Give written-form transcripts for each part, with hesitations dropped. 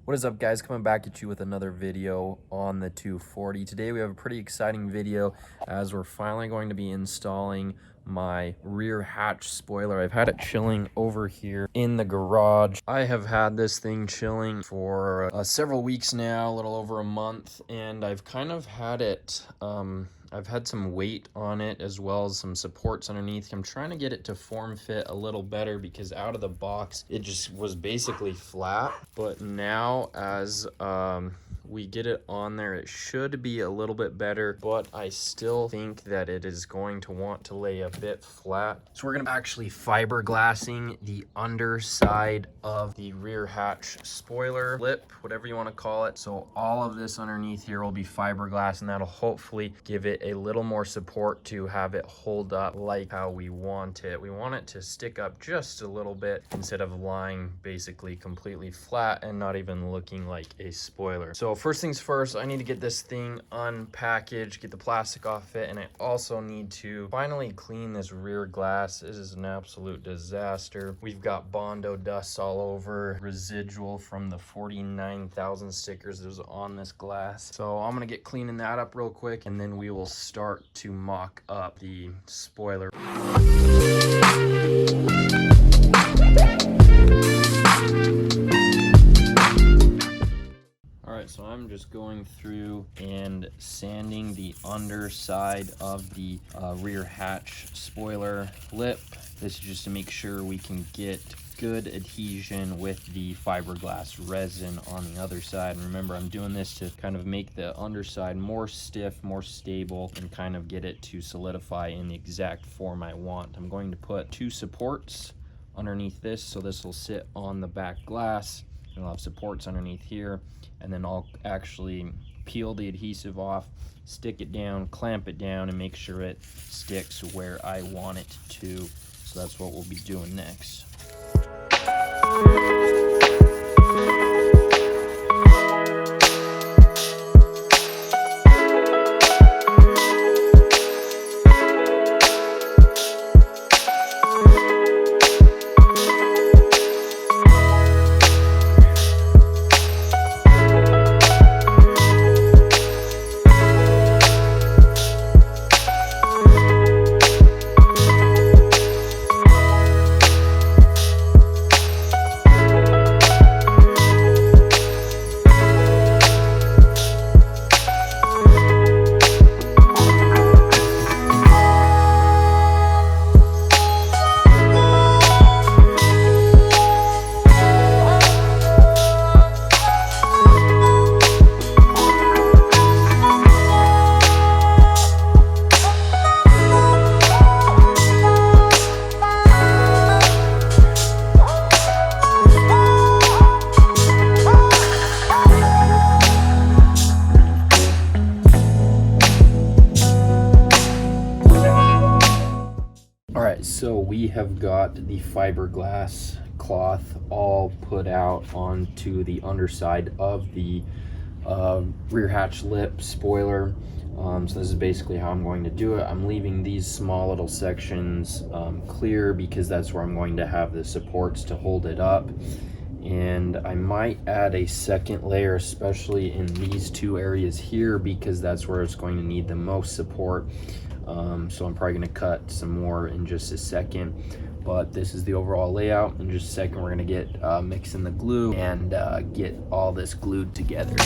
What is up, guys? Coming back at you with another video on the 240. Today we have a pretty exciting video as we're finally going to be installing my rear hatch spoiler. I've had it chilling over here in the garage. I have had this thing chilling for several weeks now, a little over a month, and I've kind of had it I've had some weight on it as well as some supports underneath. I'm trying to get it to form fit a little better because out of the box it just was basically flat. But now as we get it on there, it should be a little bit better, but I still think that it is going to want to lay a bit flat. So we're gonna actually fiberglassing the underside of the rear hatch spoiler lip, whatever you want to call it. So all of this underneath here will be fiberglass, and that'll hopefully give it a little more support to have it hold up like how we want it. We want it to stick up just a little bit instead of lying basically completely flat and not even looking like a spoiler. So first things first, I need to get this thing unpackaged, get the plastic off it, and I also need to finally clean this rear glass. This is an absolute disaster. We've got Bondo dust all over, residual from the 49,000 stickers that was on this glass. So I'm gonna get cleaning that up real quick, and then we will start to mock up the spoiler. So I'm just going through and sanding the underside of the rear hatch spoiler lip. This is just to make sure we can get good adhesion with the fiberglass resin on the other side. And remember, I'm doing this to kind of make the underside more stiff, more stable, and kind of get it to solidify in the exact form I want. I'm going to put 2 supports underneath this, so this will sit on the back glass. I'll have supports underneath here, and then I'll actually peel the adhesive off, stick it down, clamp it down, and make sure it sticks where I want it to. So that's what we'll be doing next. So we have got the fiberglass cloth all put out onto the underside of the rear hatch lip spoiler. So this is basically how I'm going to do it. I'm leaving these small little sections clear because that's where I'm going to have the supports to hold it up. And I might add a second layer, especially in these 2 areas here, because that's where it's going to need the most support. So I'm probably going to cut some more in just a second, but this is the overall layout. In just a second, we're going to get mixing the glue and get all this glued together.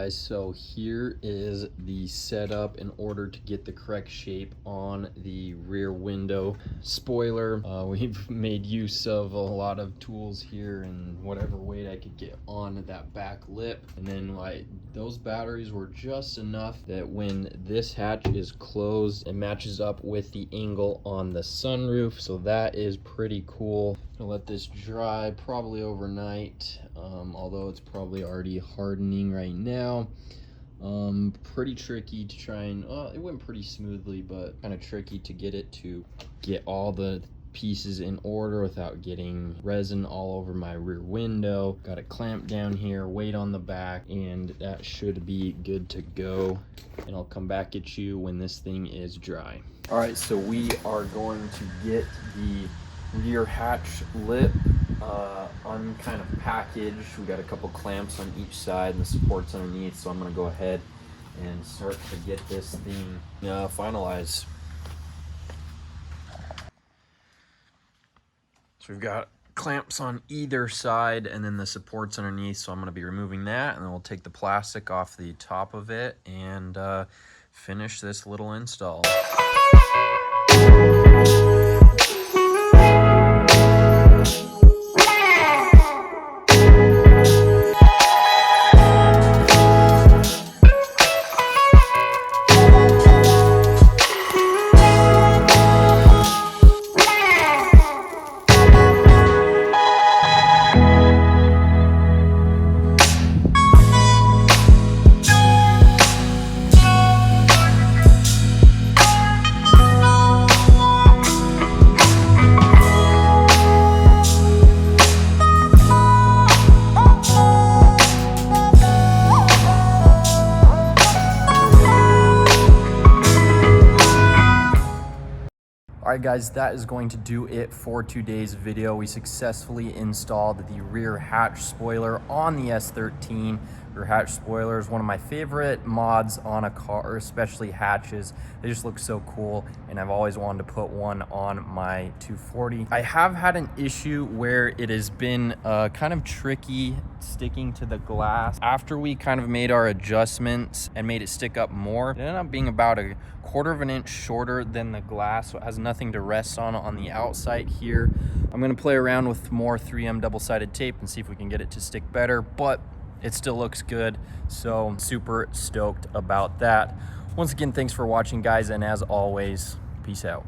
guys, so here is the setup in order to get the correct shape on the rear window spoiler. We've made use of a lot of tools here and whatever weight I could get on that back lip, and then like those batteries were just enough that when this hatch is closed, it matches up with the angle on the sunroof, so that is pretty cool. I'll let this dry probably overnight, although it's probably already hardening right now. Pretty tricky to try and, it went pretty smoothly, but kind of tricky to get it to get all the pieces in order without getting resin all over my rear window. Got it clamped down here, weight on the back, and that should be good to go. And I'll come back at you when this thing is dry. All right, so we are going to get the rear hatch lip kind of packaged. We got a couple clamps on each side and the supports underneath, so I'm going to go ahead and start to get this thing finalized. So we've got clamps on either side and then the supports underneath, so I'm going to be removing that, and then we'll take the plastic off the top of it and finish this little install. Alright guys, that is going to do it for today's video. We successfully installed the rear hatch spoiler on the S13. Rear hatch spoiler is one of my favorite mods on a car, especially hatches. They just look so cool, and I've always wanted to put one on my 240. I have had an issue where it has been kind of tricky sticking to the glass. After we kind of made our adjustments and made it stick up more, it ended up being about a 1/4 of an inch shorter than the glass, so it has nothing to rest on the outside here. I'm going to play around with more 3M double-sided tape and see if we can get it to stick better, but it still looks good, so I'm super stoked about that. Once again, thanks for watching guys, and as always, peace out.